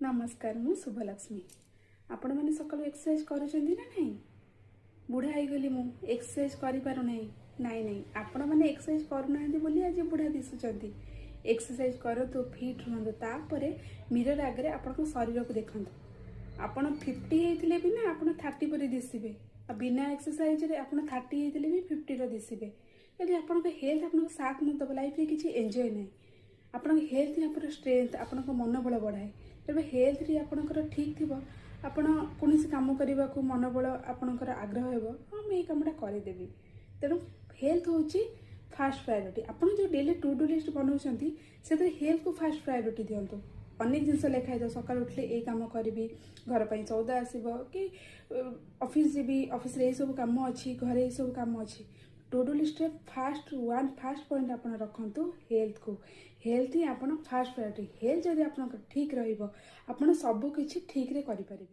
नमस्कार मु शुभलक्ष्मी आपण मैंने सकाल एक्सरसाइज करूछंती ना नहीं बुढ़ा हो गली मु एक्सरसाइज करि पारु नहीं नाई नहीं आपण मैंने एक्सरसाइज करूना बोली आज बुढ़ा दिशुचंती एक्सरसाइज करतु फिट रुहतु तापर मिरर आगे आपण शरीर को देखंतु आपण 50 होइतिले भी ना आपण 30 पर दिसिबे बिना एक्सरसाइज रे आपण 30 होइतिले भी 50 रो दिसिबे यदि आपण हेल्थ आपण साथ न दब लाइफ रे किछि एन्जॉय नहीं आपण हेल्थ आपण स्ट्रेंथ आपण मनोबल बढ़ाए तेज हेल्थ रे आपणकर ठीक थी आपण कौन कम करने को मनोबल आपणकर आग्रह हो हाँ मुझे कमटा करदेवी तेणु हेल्थ हूँ फास्ट प्रायोरिटी आप जो डेली टू डू लिस्ट बनाऊँच से हेल्थ को फास्ट प्रायोरिटी दिंतु अनेक जिन लिखाई था सका उठले ये कम करी घर पर सौदा आसब कि ऑफिस जी ऑफिस रे सब कम अच्छी घरे सब कम अच्छी to do list first point आप रखु हेल्थ ही आप फास्ट प्रायोरिटी हेल्थ जब आप ठीक रहा सब किसी ठीक रे करें।